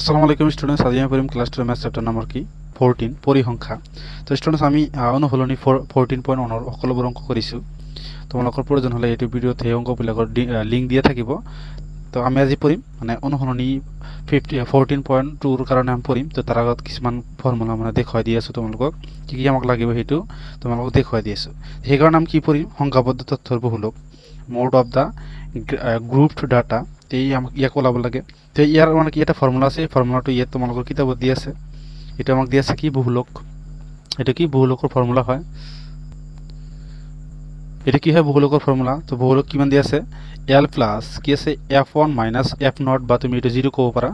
আসসালামু আলাইকুম স্টুডেন্টস, আজি আমি পড়িম ক্লাস 2 ম্যাথ চ্যাপ্টার নাম্বার কি 14 পরিসংখ্যা। তো স্টুডেন্টস আমি অনুশীলনী 14.1 ৰ সকলোবোৰ অংক কৰিছো। তোমালোকৰ প্ৰয়োজন হলে এইটো ভিডিঅ'ত এই অংকবিলাকৰ লিংক দিয়া থাকিব। তো আমি আজি পঢ়িম মানে অনুশীলনী 14.2 ৰ কাৰণে আমি পঢ়িম। তো তাৰ আগত কিছুমান ফৰ্মুলা মানে দেখুৱাই দি আছো তোমালোকক, কি কি আমাক লাগিব সেইটো তোমালোকক দেখুৱাই দি আছো। সেইকাৰণে আমি কি পঢ়িম, সংখ্যাবদ্ধ তথ্যৰ বহুলক, মোড অফ দা গ্ৰুপড ডাটা। এই আমাক ইয়াক ওলাব লাগে। তো ইয়াৰ মানে কি এটা ফৰ্মুলা আছে, ফৰ্মুলাটো ইয়াত তোমালোকৰ কিতাপত দি আছে। এটা আমাক দি আছে কি বহুলক, এটা কি বহুলকৰ ফৰ্মুলা হয়। এটা কি হয় বহুলকৰ ফৰ্মুলা। তো বহুলক কিমান দি আছে, l প্লাস কি আছে f1 মাইনাস f0, বা তুমি এটা 0 ক'ব পাৰা।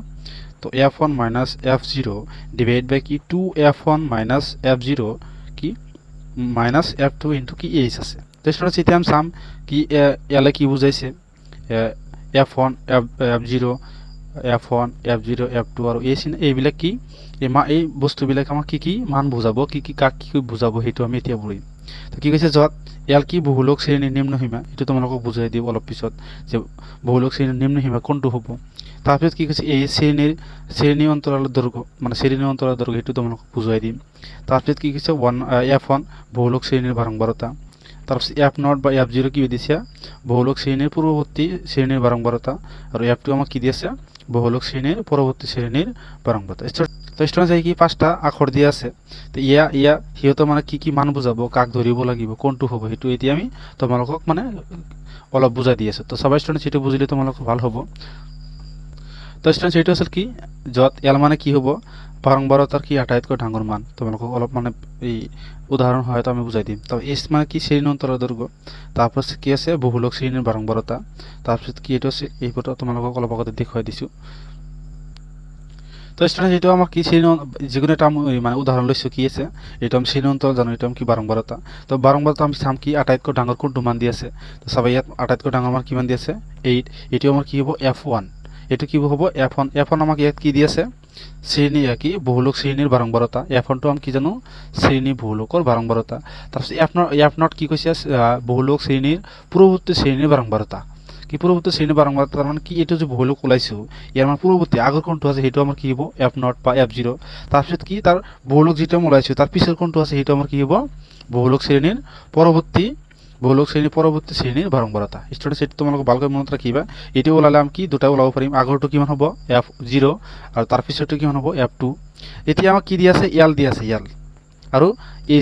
তো f1 মাইনাস f0 ডিভাইড বাই কি 2f1 মাইনাস f0 কি মাইনাস f2 ইনটু কি h আছে। তো স্টুডেন্টস এতিয়া আমি চাম কি l কি বুজাইছে, f1 f0 f1 f0 f2 আৰু এইবিলাক কি এই বস্তুবিলাক আমাক কি কি মান বুজাব, কি কি কাক কি বুজাব সেইটো আমি এতিয়া পঢ়িম। তো কি কৈছে যত এল কি বহুলক শ্ৰেণীৰ নিম্নসীমা, এইটো তোমালোকক বুজাই দিম অলপ পিছত যে বহুলক শ্ৰেণীৰ নিম্নসীমা কোনটো হ'ব। তাৰপিছত কি কৈছে এই শ্ৰেণী অন্তৰালৰ দৈৰ্ঘ্য, মানে শ্ৰেণী অন্তৰালৰ দৈৰ্ঘ্য সেইটো তোমালোকক বুজাই দিম। তাৰপিছত কি কৈছে f1 বহুলক শ্ৰেণীৰ বাৰম্বাৰতা। তাৰপিছত f0 বা f0 কি দিছে বহুলক শ্ৰেণীৰ পূৰ্বৱৰ্তী শ্ৰেণীৰ বাৰম্বাৰতা, আৰু f2 আমাক কি দিছে বহুলক শ্ৰেণীৰ পৰৱৰ্তী শ্ৰেণীৰ বাৰম্বাৰতা। তো স্টুডেন্টস এই কি পাঁচটা আখৰ দিয়া আছে। তো সিহঁতৰ মানে কি কি মান বুজাব, কাক ধৰিব লাগিব, কোনটো হ'ব, সেইটো এতিয়া আমি তোমালোকক মানে অলপ বুজাই দি আছো। তো সবাই স্টুডেন্টস সেইটো বুজিলে তোমালোকক ভাল হ'ব। তো স্টুডেন্টস এইটো আছিল কি যত এল মানে কি হ'ব বাৰম্বাৰতাৰ কি আটাইতকৈ ডাঙৰ মান। তোমালোকক অলপ মানে এই উদাহৰণ সহায়ত আমি বুজাই দিম। তো এস মানে কি শ্ৰেণী অন্তৰালৰ দৈৰ্ঘ্য। তাৰপিছত কি আছে বহুলক শ্ৰেণীৰ বাৰম্বাৰতা। তাৰপিছত কি এইটো আছে এইটো তোমালোকক অলপ আগতে দেখুৱাই দিছো। তো স্টুডেন্টস এইটো আমাক কি শ্ৰেণী যিকোনো এটা মানে উদাহৰণ লৈছো কি আছে, এইটো আমি শ্ৰেণী অন্তৰাল জানো, এইটো আমি কি বাৰম্বাৰতা। তো বাৰম্বাৰতা আমি চাম কি আটাইতকৈ ডাঙৰ কোনটো মান দি আছে। তো চাবা ইয়াত আটাইতকৈ ডাঙৰ মান কিমান দি আছে 8। এইটো আমাৰ কি হ'ব f1, এইটো কি হ'ব f1 আমাক ইয়াত কি দি আছে শ্ৰেণী কি বহুলক শ্ৰেণীৰ বাৰম্বাৰতা। f1 টো আমি কি জানো শ্ৰেণী বহুলকৰ বাৰম্বাৰতা। তাৰপিছত f0 কি কৈছে বহুলক শ্ৰেণীৰ পূৰ্বৱৰ্তী শ্ৰেণীৰ বাৰম্বাৰতা। কি পূৰ্বৱৰ্তী শ্ৰেণীৰ বাৰম্বাৰতা মানে কি এইটো যে বহুলক ওলাইছো ইয়াৰ মানে পূৰ্বৱৰ্তী আগৰ কোনটো আছে সেইটো আমাৰ কি হ'ব f0 বা f0। তাৰপিছত কি তাৰ বহুলক যিটো আমি ওলাইছো তাৰ পিছৰ কোনটো আছে সেইটো আমাৰ কি হ'ব বহুলক শ্ৰেণীৰ পৰৱৰ্তী শ্ৰেণীৰ বাৰম্বাৰতা। স্টুডেন্টস এইটো তোমালোক ভালকৈ মনত ৰাখিবা। এইটো ওলালে আমি কি দুটা ওলাব পাৰিম, আগৰটো কিমান হ'ব f0 আৰু তাৰ পিছৰটো কিমান হ'ব f2। এতিয়া আমাক কি দি আছে l দি আছে, l আৰু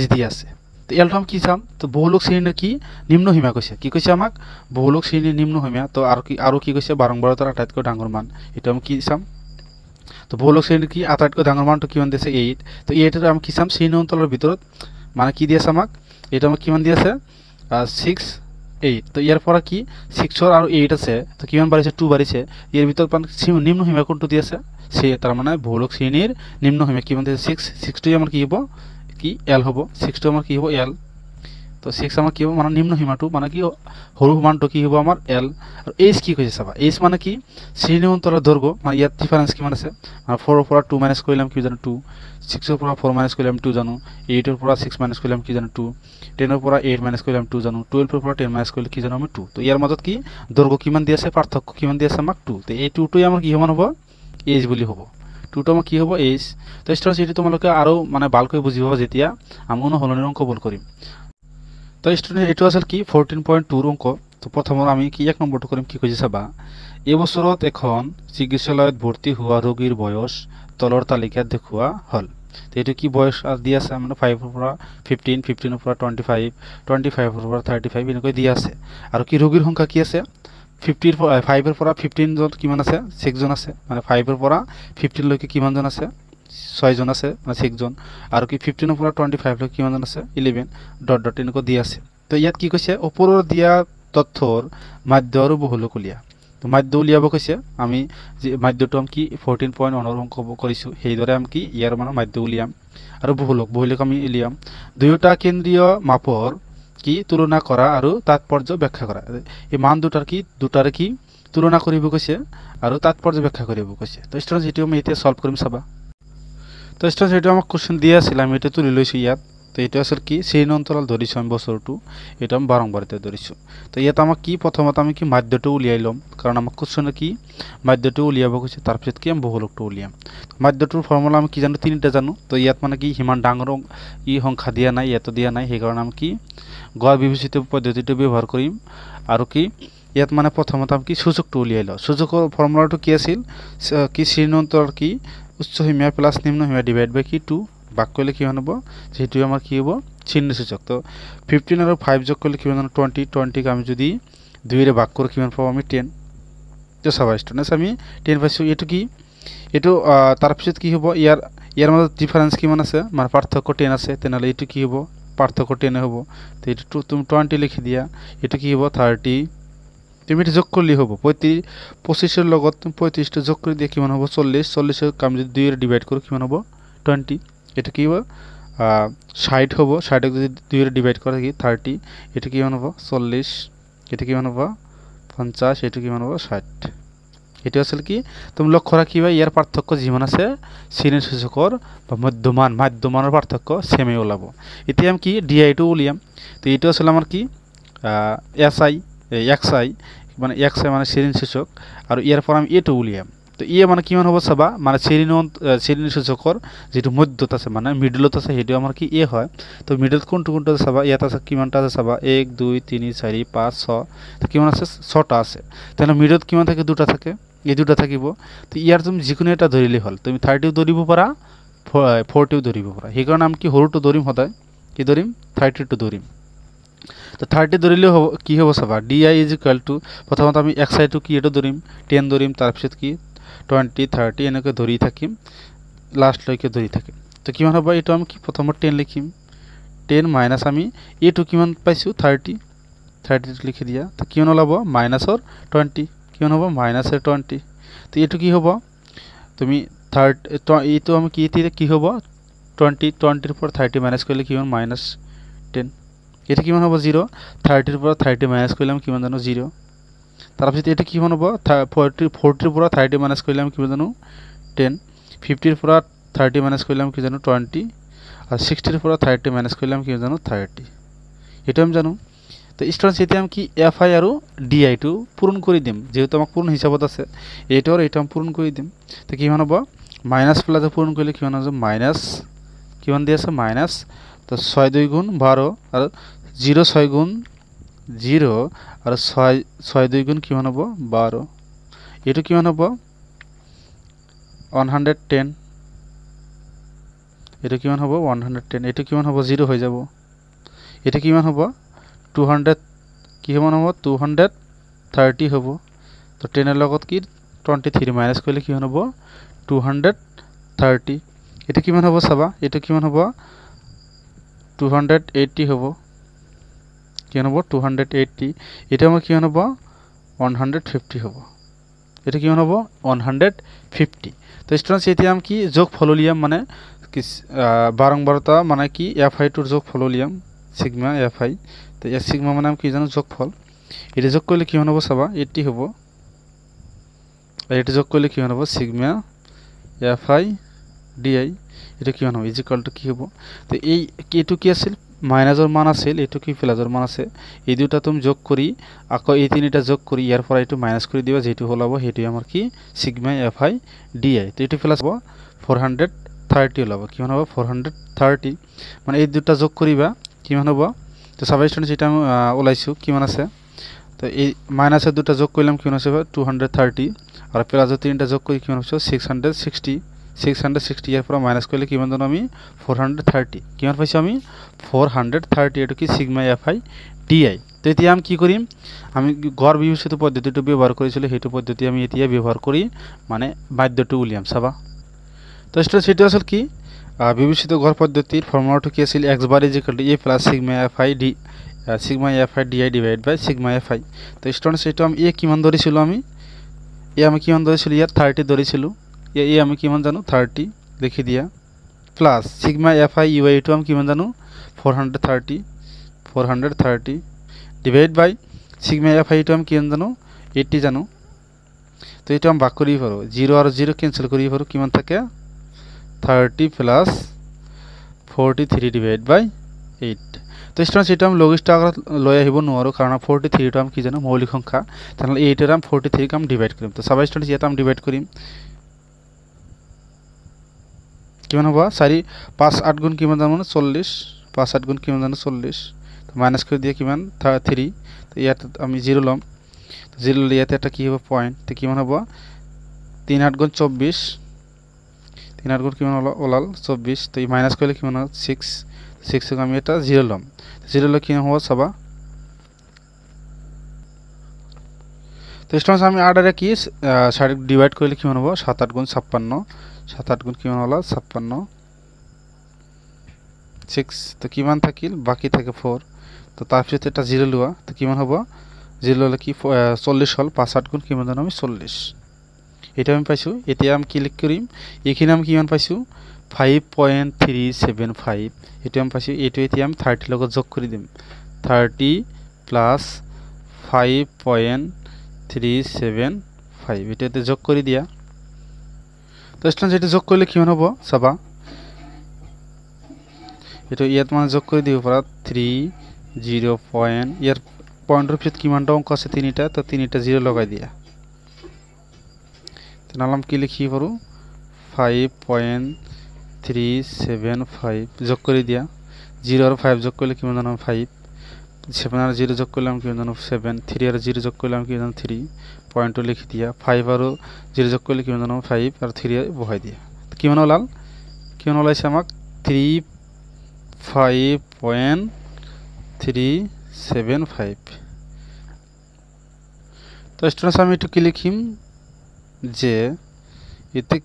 h দি আছে। তো এলটো আমি কি চাম, তো বহুলক শ্ৰেণীৰ কি নিম্নসীমা কৈছে, কি কৈছে আমাক বহুলক শ্ৰেণীৰ নিম্নসীমা। তো আৰু কি কৈছে বাৰম্বাৰতাৰ আটাইতকৈ ডাঙৰ মান, এটা আমি কি চাম। তো বহুলক শ্ৰেণীৰ কি আটাইতকৈ ডাঙৰ মানটো কিমান দিছে 8। তো 8 আমি কি চাম শ্ৰেণী অন্তৰালৰ ভিতৰত মানে কি দি আছে আমাক, এটা আমাক কিমান দি আছে 6 8। তো ইয়াৰ পৰা কি 6 আৰু 8 আছে, তো কিমান বাঢ়িছে 2 বাঢ়িছে। ইয়াৰ ভিতৰত নিম্নসীমা কোনটো দি আছে তাৰ মানে বহুলক শ্ৰেণীৰ নিম্নসীমা কিমান দিছে 6 টো আমাৰ কি হ'ব কি এল হ'ব, 6 টো আমাৰ কি হ'ব এল। তো 6 আমাৰ কি হ'ব মানে নিম্নসীমাটো মানে কি সৰু মানটো কি হ'ব আমাৰ এল। আৰু এইচ কি কৈছে চাবা, এইচ মানে কি শ্ৰেণী অন্তৰালৰ দৈৰ্ঘ্য, মানে ইয়াত ডিফাৰেন্স কিমান আছে মানে 4 ৰ পৰা 2 মাইনাছ কৰিলে আমি কি জানো 2, 6 ৰ পৰা 4 মাইনাছ কৰিলে আমি 2 জানো, 8 ৰ পৰা 6 মাইনাছ কৰিলে আমি কি জানো 2, 10 ৰ পৰা 8 মাইনাছ কৰিলে আমি 2 জানো, 12 ৰ পৰা 10 মাইনাছ কৰিলে কি জানো আমি 2। তো ইয়াৰ মাজত কি দৈৰ্ঘ্য কিমান দি আছে, পাৰ্থক্য কিমান দি আছে আমাক 2। তো এই 2টোই আমাৰ কি সমান হ'ব এইচ বুলি হ'ব, 2টো আমাৰ কি হ'ব এইচ। তো স্টুডেন্টস এইটো তোমালোকে আৰু মানে ভালকৈ বুজি পাবা যেতিয়া আমি অনুশীলনীৰ অংক বল কৰিম। তো স্টুডেন্ট এইটো আছিল কি 14.2 ৰ অংক। তো প্ৰথমত আমি কি এক নম্বৰটো কৰিম, কি কৈছে চাবা এই বছৰত এখন চিকিৎসালয়ত ভৰ্তি হোৱা ৰোগীৰ বয়স তলৰ তালিকাত দেখুওৱা হ'ল। তো এইটো কি বয়স দি আছে মানে 5 ৰ পৰা 15, 15 ৰ পৰা 25, 25 ৰ পৰা 35 এনেকৈ দি আছে। আৰু কি ৰোগীৰ সংখ্যা কি আছে 5 ৰ পৰা 15 জন কিমান আছে 6 জন আছে, মানে 5 ৰ পৰা 15 লৈকে কিমান জন আছে 6 জন আছে, মানে 6 জন। আৰু কি 15 ৰ পৰা 25 লৈকে কিমান জন আছে 11 ডট ডট এনেকৈ দি আছে। তো ইয়াত কি কৈছে ওপৰৰ দিয়া তথ্যৰ মাধ্য আৰু বহুলক উলিয়া। তো মাধ্য উলিয়াব কৈছে, আমি যে মাধ্যটো আমি কি 14.1 ৰ অংক কৰিছো সেইদৰে আমি কি ইয়াৰ মানে মাধ্য উলিয়াম আৰু বহুলক আমি উলিয়াম। দুয়োটা কেন্দ্ৰীয় মাপৰ কি তুলনা কৰা আৰু তাৎপৰ্য ব্যাখ্যা কৰা। এই মান দুটাৰে কি তুলনা কৰিব কৈছে আৰু তাৎপৰ্য ব্যাখ্যা কৰিব কৈছে। তো স্টুডেন্টস এইটো আমি এতিয়া সলভ কৰিম চাবা। তো স্টুডেন্টস এইটো আমাক কোশ্চেন দিয়া আছিল, আমি এটা তুলি লৈছো ইয়াত। তো এটা আসলে কি শ্রেণী অন্তরাল ধরিছো আমি বছৰটো এটা আমি বাৰম্বাৰতে ধৰিছো তো ইয়াত আমাক কি প্ৰথমতে আমি কি মাধ্যটো উলিয়াই লম কাৰণ আমাক কোশ্চনে কি মাধ্যটো উলিয়াব কৈছে তাৰপিছত কি আমি বহুলকটো উলিয়াম মাধ্যটোৰ ফৰ্মুলা আমি কি জানো তিনিটা জানো তো ইয়াত মানে কি হিমান ডাঙৰ ই সংখ্যা দিয়া নাই ইয়াতো দিয়া নাই সেই কাৰণে আমি কি গড় বিবেচিত পদ্ধতিটো ব্যৱহাৰ কৰিম আৰু কি ইয়াত মানে প্ৰথমতে আমি কি সূচকটো উলিয়াই লওঁ সূচকৰ ফৰ্মুলাটো কি আছিল কি শ্ৰেণী অন্তৰাল কি উচ্চ সীমা প্লাস নিম্ন সীমা ডিভাইড বাই কি 2 ভাগ করলে কি হব যেহেতু আমার কি হব চিহ্ন সূচক তো 15 আর 5 যোগ করলে কি হবে 20 20 কে আমি যদি 2 এর ভাগ করে কি পাবো আমি 10 তো সবাই স্টুডেন্টস আমি 10 পাইছো এটো কি এটো তার পিছত কি হবো ইয়ার মধ্যে ডিফারেন্স কি মান আছে মানে পার্থক্য 10 আছে তেনালে এটো কি হবো পার্থক্য 10 হবো তো এটো তুমি 20 লিখি দিয়া এটো কি হবো 30 তুমি এটা যোগ করলে হবো 25 এর লগত তুমি 35 টা যোগ করে দিয়ে কি মান হবো 40 40 এর আমি যদি 2 এর ডিভাইড করি কি মান হবো 20 এটা কি হবে 60 হবো 60 যদি 2 এর ডিভাইড করে কি 30 এটা কি মান হবো 40 এটা কি মান হবো 50 এটা কি মান হবো 60 এটা আসলে কি তুমি লক্ষ্য রাখিবা ইয়ার পার্থক্য যেমন আছে শ্রেণী সূচকর বা মধ্যমানের পার্থক্য সেমই ওলাবো এতে আমি কি ডিআই2 উলিয়াম তো এটা আসলে আমার কি এসআই এক্সআই মানে এক্সআই মানে শ্রেণী সূচক আর ইয়ার পর আমি এ2 উলিয়াম তো ইয়ে মানে কিমান হবো চাবা মানে শ্রেণী সূচকৰ যেটো মধ্যত আছে মানে মিডলত আছে হেটো আমাৰ কি এ হয় তো মিডল কোনটো কোনটো চাবা ইয়াত আছে কিমানটা আছে চাবা 1 2 3 4 5 6 তো কিমান আছে 6টা আছে তাহলে মিডলত কিমান থাকে দুটা থাকে এই দুটা থাকিব তো ইয়াৰ তুমি যিকোনো এটা ধৰিলে হল তুমি 30ও ধৰিব পাৰা 40ও ধৰিব পাৰা সেই কাৰণে আমি কি হৰুটো ধৰিম সদায় কি ধৰিম 32 ধৰিম তো 30 ধৰিলে হ'ব কি হ'ব চাবা di প্ৰথমতে আমি xi টো কি এটো ধৰিম 10 ধৰিম তাৰ পিছত কি 20 30 এনেকৈ ধৰি থাকিম লাস্ট লৈকে ধৰি থাকিম তো কিমান হ'ব এটো আমি কি প্ৰথমত 10 লিখিম 10 মাইনাস আমি এটো কিমান পাইছো 30 30 লিখি দিয়া তো কিমান ওলাব মাইনাসৰ 20 কিমান হ'ব মাইনাসৰ 20 তো এটো কি হ'ব তুমি 30 এটো আমি কি এতে কি হ'ব 20 20 এর পর 30 মাইনাস করলে কিমান মাইনাস 10 এটা কিমান হ'ব 0 30 এর পর 30 মাইনাস করলাম কিমান জানো 0 তারপর এটা কিমান হ'ব 40 এর পর 30 মাইনাস করলাম কিমান জানো 10 50 এর পর 30 মাইনাস করলাম কি জানো 20 আর 60 এর পর 30 মাইনাস করলাম কি জানো 30 এটা আমি জানো তো স্টুডেন্টস এতে আমি কি এফআই আর ডিআই2 পূরণ করে দিম যেহেতু আমাক পূরণ হিসাবত আছে এটা আর এটা আমি পূরণ করে দিম তো কিমান হ'ব মাইনাস প্লাস পূরণ করলে কিমান হবে মাইনাস কিমান দি আছে মাইনাস তো 6 2 গুণ 12 আর 0 6 গুণ 0 আর 6 2 গুণ কিমান হ'ব 12 এটা কিমান হ'ব 110 এটা কিমান হ'ব 110 এটা কিমান হ'ব 0 হৈ যাব এটা কিমান হ'ব 200 কি কিমান হ'ব 230 হ'ব তো 10 এর লগত কি 23 মাইনাস করলে কিমান হ'ব 230 এটা কিমান হ'ব চাবা এটা কিমান হ'ব 280 হ'ব কিমান হ'ব 280 এটা আমাৰ কিমান হ'ব 150 হ'ব এটা কিমান হ'ব 150 তো স্টুডেন্টস এতিয়া আমি কি যোগফল উলিয়াম মানে বাৰম্বাৰতা মানে কি এফআই টুৰ যোগফল উলিয়াম সিগমা এফআই তো এই সিগমা মানে আমি কি জানো যোগফল এটা যোগ করলে কিমান হ'ব চাবা 80 হ'ব আর এটা যোগ করলে কিমান হ'ব সিগমা এফআই ডিআই এটা কিমান হ'ব ইকুয়াল টু কি হ'ব তো এই এটো কি আছিল মাইনাসৰ মান আছিল এটো কি প্লাসৰ মান আছে এই দুটা তুমি যোগ কৰি আকৌ এই তিনিটা যোগ কৰি ইয়াৰ পৰা এটো মাইনাস কৰি দিবা যেটো হলাব হেটো আমাৰ কি সিগমা এফআই ডিআই তো এটো প্লাস হ'ব 430 হলাব কিমান হ'ব 430 মানে এই দুটা যোগ কৰিবা কিমান হ'ব তো সবাই স্টুডেন্টস এটা আমি ওলাইছো কিমান আছে তো এই মাইনাসের দুটা যোগ করলাম কিমান আছে 230 আর প্লাসের তিনটা যোগ করি কিমান হচ্ছে 660 এর পর মাইনাস করলে কিমান জানো আমি 430 কিমান পাইছি আমি 430 এটা কি সিগমা এফআই ডিআই তো এতিয়া আমি কি করিম আমি গড় বিবেচিত পদ্ধতিটো ব্যবহার করেছিল হেতু পদ্ধতি আমি এতিয়া ব্যবহার করি মানে মাধ্যটো উলিয়াম চাবা তো স্টুডেন্টস এটা আসলে কি বিবেচিত গড় পদ্ধতির ফর্মুলাটো কি আছিল x bar = a + sigma fi d sigma fi di divided by sigma fi তো স্টুডেন্টস এটা আমি a কিমান ধরিছিল আমি আমি কিমান ধরিছিল ইয়ার 30 ধরিছিল আমি কিমান জানো 30 লিখি দিয়া প্লাস sigma fi ui টো আমি কিমান জানো 430 ডিভাইড বাই sigma fi টো আমি কিমান জানো 80 জানো তো এটা আমি ভাগ করি পারো 0 আর 0 ক্যান্সেল করি পারো কিমান থাকে 30 plus 43 divided by 8 তো স্টুডেন্টস এটা আমি লঘিষ্ঠ আকাৰত লৈ আহিব নোৱাৰো কাৰণ 43 টো আমি কি জানো মৌলিক সংখ্যা তাহলে 8 এৰ আমি 43 কে আমি ডিভাইড কৰিম তো সবাই স্টুডেন্টস এটা আমি ডিভাইড কৰিম কিমান হ'ব 4 5 8 গুণ কিমান জানো 40 5 8 গুণ কিমান জানো 40 তো মাইনাস কৰি দিয়ে কিমান 3 তো ইয়াত আমি 0 লম তো 0 ললে ইয়াতে এটা কি হ'ব পয়েন্ট তো কিমান হ'ব 3 8 গুণ 24 3 8 গুণ কিমান ওলাল 24 তো এই মাইনাস কৰিলে কিমান হ'ব 6 6 ক আমি এটা 0 লম 0 ললে কিমান হ'ব চাবা তো স্টুডেন্টস আমি আডারে কি 60 ডিভাইড কৰিলে কিমান হ'ব 7 8 গুণ 56 7 8 গুণ কিমান হলো 56 6 তো কিমান থাকিল বাকি থাকে 4 তো তার পিছতে এটা 0 লওয়া তো কিমান হবে 0 হলে কি 40 হল 5 8 গুণ কিমান জানো আমি 40 এটা আমি পাইছো এতিয়া আমি ক্লিক করিম এখানে আমি কিমান পাইছো 5.375 এটা আমি পাইছো এটো এতিয়া আমি 30 লগত যোগ কৰি দিম 30 প্লাস 5.375 এটাতে যোগ কৰি দিয়া তো স্টুডেন্টস এটা যোগ করলে কিমান হ'ব চাবা এটা ইয়াত মানে যোগ করে দিব পারা 30 পয়েন্ট ইয়ার পয়েন্টের পিছত কিমানটা অঙ্ক আছে তিনটা তো তিনটা 0 লগাই দিয়া তো নালাম কি লিখি পারো 5.375 যোগ করে দিয়া 0 আর 5 যোগ করলে কিমান জানো 5 7 আর 0 যোগ করলে আমি কিমান জানো 7 3 আর 0 যোগ করলে আমি কিমান জানো 3 পয়েন্ট লিখি দিয়া 5 আর 0 যোগ করলে কিমান জানো 5 আর 3 বহাই দিয়া কিমান ওলাল কিমান ওলাইছে আমাক 5.375 তো স্টুডেন্টস আমি একটু কি লিখিম যে এতে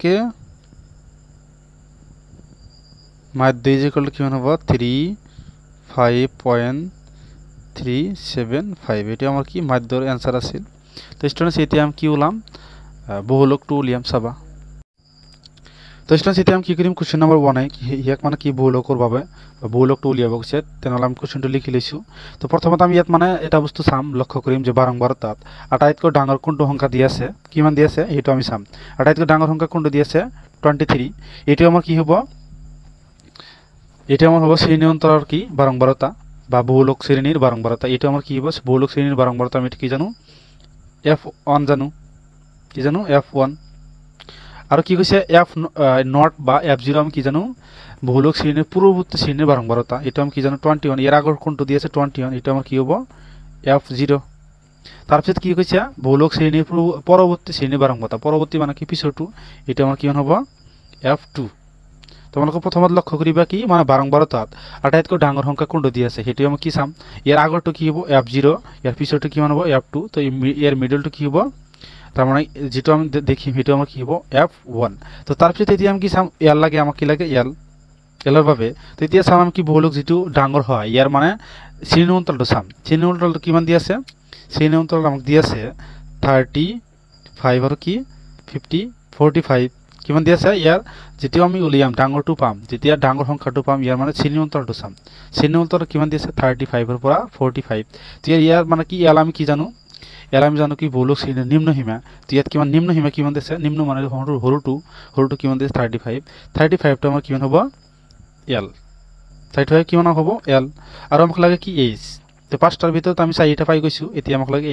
মাইনাস 2 যে করলে কিমান হবে 5.375 এটা আমার কি মাধ্যর অ্যান্সার আছিল তো স্টুডেন্টস এতে আমি কি উলাম বহুলক 2 উলিয়াম সাবা তো স্টুডেন্টস এতে আমি কি করিম কোশ্চেন নাম্বার 1 ইয়াক মানে কি বহুলকৰ বাবে বহুলক 2 উলিয়াব কৈছে তেনলে আমি কোশ্চেনটো লিখি লৈছো তো প্ৰথমতে আমি ইয়াত মানে এটা বস্তু চাম লক্ষ্য কৰিম যে বাৰংবাৰতাত আটাইতকৈ ডাঙৰ কোনটো সংখ্যা দি আছে কিমান দি আছে এইটো আমি চাম আটাইতকৈ ডাঙৰ সংখ্যা কোনটো দি আছে 23 এইটো আমাৰ কি হ'ব এটা আমার হবে শ্রেণী অন্তরার কি বারংবারতা বা বহুলক শ্রেণীর বারংবারতা এটা আমার কি হবে বহুলক শ্রেণীর বারংবারতা আমি কি জানো f1 জানো কি জানো f1 আর কি কইছে f0 বা f0 আমি কি জানো বহুলক শ্রেণীর পূর্ববর্তী শ্রেণীর বারংবারতা এটা আমি কি জানো 21 এর আগর কোনটো দিয়েছে 21 এটা আমার কি হবে f0 তারপর কি কইছে বহুলক শ্রেণীর পরবর্তী শ্রেণীর বারংবারতা পরবর্তী মানে কি পিছৰটো এটা আমাৰ কি হবে f2 তোমালোকে প্ৰথমত লক্ষ্য কৰিবা কি মানে বাৰংবাৰতাত আটাইতকৈ ডাঙৰ সংখ্যা কোনটো দি আছে হেতু আমি কি চাম ইয়াৰ আগৰটো কি হ'ব f0 ইয়াৰ পিছৰটো কি মান হ'ব f2 তো ইয়াৰ মিডলটো কি হ'ব তাৰ মানে যেটো আমি দেখিম হেতু আমাৰ কি হ'ব f1 তো তাৰ পিছত এতিয়া আমি কি চাম l লাগে আমাক কি লাগে l এর বাবে তো এতিয়া চাম আমি কি বহুলক যেটো ডাঙৰ হয় ইয়াৰ মানে শ্রেণী অন্তরটো চাম শ্রেণী অন্তরটো কিমান দি আছে শ্রেণী অন্তরটো আমাক দি আছে 35 আর কি 50 45 কিমান দি আছে ইয়াৰ যেতিয়া আমি উলিয়াম ডাঙৰটো পাম যেতিয়া ডাঙৰ সংখ্যাটো পাম ইয়াৰ মানে শ্ৰেণী অন্তৰটো চাম শ্ৰেণী অন্তৰ কিমান দি আছে 35 এৰ পৰা 45 তো ইয়াৰ মানে কি ইয়াৰ আমি কি জানো ইয়াৰ আমি জানো কি বহুলক শ্ৰেণীৰ নিম্ন সীমা তো ইয়াত কিমান নিম্ন সীমা কিমান দিছে নিম্ন মানে হৰুটো কিমান দিছে 35 টো আমাৰ কিমান হ'ব l 35 কিমান হ'ব l আৰু আমাক লাগে কি h তো পাঁচটাৰ ভিতৰত আমি চাৰিটা পাই গৈছো এতিয়া আমাক লাগে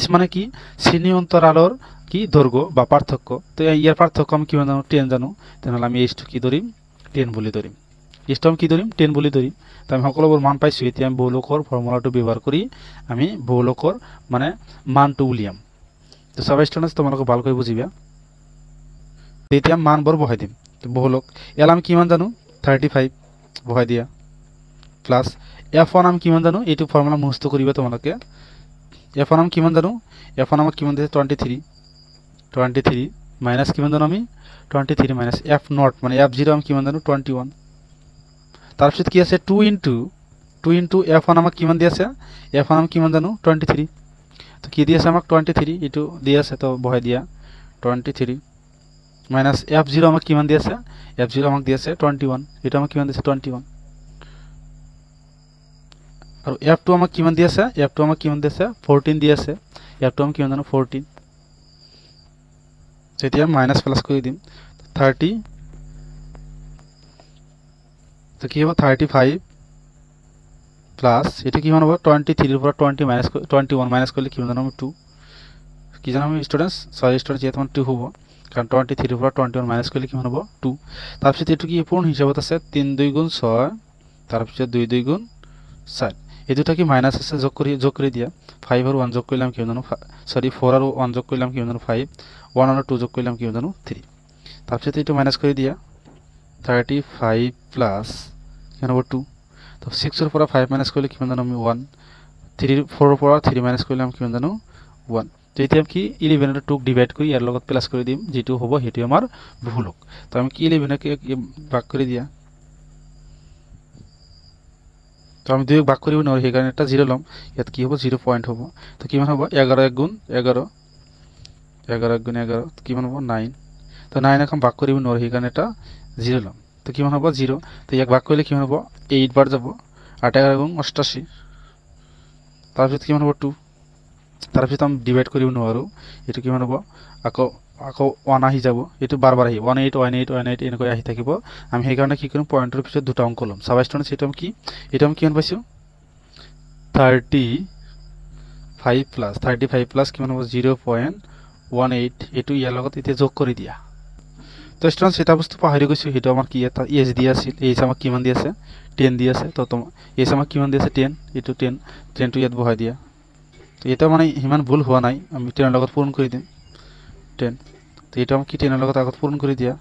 h মানে কি শ্ৰেণী অন্তৰালৰ কি দৈর্ঘ্য বা পার্থক্য তো ইয়ার পার্থক্য আমি কিমান জানো 10 জানো তাহলে আমি h টো কি ধরিম 10 বলি ধরিম h টো আমি কি ধরিম 10 বলি ধরিম তো আমি সকলোবোৰ মান পাইছো এতিয়া আমি বহুলকৰ ফৰ্মুলাটো ব্যৱহাৰ কৰি আমি বহুলকৰ মানে মানটো উলিয়াম তো সবাই স্টুডেন্টস তোমালোকে ভালকৈ বুজিবা এতিয়া মানবোৰ বহাই দিম তো বহুলক এল আমি কিমান জানো 35 বহাই দিয়া প্লাস f1 আমি কিমান জানো এইটো ফর্মুলা মুখস্থ কৰিবা তোমালোকে f1 আমি কিমান জানো f1 আমাক কিমান দিছে 23 মাইনাস কিমান জানো আমি 23 মাইনাস f0 মানে f0 আমি কিমান জানো 21 তারপর কি আছে 2 ইনটু f1 আমাক কিমান দি আছে f1 আমি কিমান জানো 23 তো কি দি আছে আমাক 23 এটো দি আছে তো বহাই দিয়া 23 মাইনাস f0 আমাক কিমান দি আছে f0 আমাক দি আছে 21 এটা আমাক কিমান দিছে 21 আর f2 আমাক কিমান দি আছে f2 আমাক কিমান দি আছে 14 দি আছে f2 আমাক কিমান জানো 14 এতিয়া মাইনাস প্লাস কৰি দিম 30 তো কি হ'ব 35 প্লাস এটা কিমান হ'ব 23 ৰ পৰা 21 মাইনাস কৰিলে কিমান জানো আমি 2 কি জানো আমি স্টুডেন্টস সৰি স্টুডেন্টস ইয়াত 2 হ'ব কাৰণ 23 ৰ পৰা 21 মাইনাস কৰিলে কিমান হ'ব 2 তাৰপিছত এটো কি পূৰ্ণ হিচাপত আছে 3 2 গুণ 6 তাৰপিছত 2 2 গুণ 4 এই দুটা কি মাইনাস আছে যোগ কৰি দিয়া 5 আৰু 1 যোগ কৰিলাম কিমান জানো সৰি 4 আৰু 1 যোগ কৰিলাম কিমান জানো 5 1 আৰু 2 যোগ কৰিলাম কিমান জানো 3 তাৰপিছত এটো মাইনাস কৰি দিয়া 35 প্লাস কিমান হ'ব 2 তো 6 ৰ পৰা 5 মাইনাস কৰিলে কিমান জানো আমি 1 3 4 ৰ পৰা 3 মাইনাস কৰিলে আমি কিমান জানো 1 তো এতিয়া কি 11 ৰ 2 ক ডিভাইড কৰি ইয়াৰ লগত প্লাস কৰি দিম যেটো হ'ব হেতু আমাৰ বহুলক তো আমি কি 11 কে ভাগ কৰি দিয়া তো আমি 2 ভাগ কৰিব নোৱাৰো সেই কাৰণে এটা 0 লম ইয়াত কি হ'ব 0 পয়েন্ট হ'ব তো কিমান হ'ব 11 1 গুণ 11 11 1 গুণ 11 কিমান হ'ব 9 তো 9 এখন ভাগ কৰিব নোৱাৰো সেই কাৰণে এটা 0 লম তো কিমান হ'ব 0 তো ইয়াক ভাগ কৰিলে কিমান হ'ব 8 বাৰ যাব 8 11 গুণ 88 তাৰপিছত কিমান হ'ব 2 তাৰপিছত আমি ডিভাইড কৰিব নোৱাৰো এটো কিমান হ'ব আকৌ 1 আহি যাব এটো বাৰবাৰ আহিব 18 18 18 এনেকৈ আহি থাকিব আমি সেই কাৰণে কি কৰিম পয়েন্টৰ পিছত দুটা অংক লম সাব স্টুডেন্টস এটা আমি কিমান পাইছো 35 প্লাস কিমান হ'ব 0.18 এটো ইয়াৰ লগত এতিয়া যোগ কৰি দিয়া তো স্টুডেন্টস এটা বস্তু পাহৰি গৈছো হেতু আমাৰ কি এটা এজ দি আছিল এজ আমাক কিমান দি আছে 10 দি আছে তো এজ আমাক কিমান দি আছে 10 এটো 10 টো ইয়াত বহাই দিয়া তো এটা মানে হিমান ভুল হোৱা নাই আমি 10 ৰ লগত পূৰণ কৰি দিম 10 তো এটা আমি কি 10 ৰ লগত আগত পূৰণ কৰি দিয়া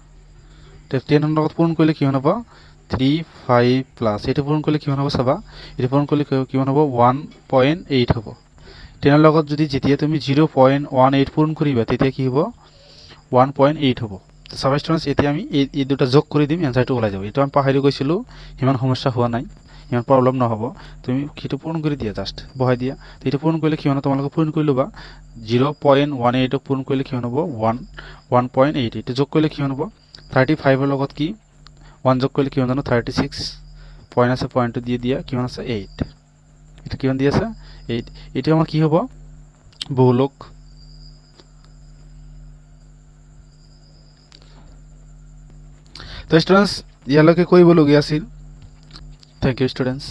তো 10 ৰ লগত পূৰণ কৰিলে কিমান হ'ব 35 প্লাস এটা পূৰণ কৰিলে কিমান হ'ব চাবা এটা পূৰণ কৰিলে কিমান হ'ব 1.8 হ'ব 10 ৰ লগত যদি যেতিয়া তুমি 0.18 পূৰণ কৰিবা তেতিয়া কি হ'ব 1.8 হ'ব সাব স্টুডেন্টস এতিয়া আমি এই দুটা যোগ কৰি দিম এনসাৰটো ওলাই যাব এটা আমি পাহৰি গৈছিলো হিমান সমস্যা হোৱা নাই ইমান প্ৰবলেম নহব তুমি কিটো পূৰণ কৰি দিয়া জাস্ট বহাই দিয়া তো এটা পূৰণ কৰিলে কিমান তোমালোকে পূৰণ কৰি লবা 0.18 পূৰণ কৰিলে কিমান হ'ব 1.8 এটা যোগ কৰিলে কিমান হ'ব 35 ৰ লগত কি 1 যোগ কৰিলে কিমান জানো 36 পয়েন্ট আছে পয়েন্টটো দিয়ে দিয়া কিমান আছে 8 এটা কিমান দি আছে 8 এটা আমাৰ কি হ'ব বহুলক তো স্টুডেন্টস ইয়ালৈকে কৰিবলগীয়া আছিল থ্যাংক ইউ স্টুডেন্টস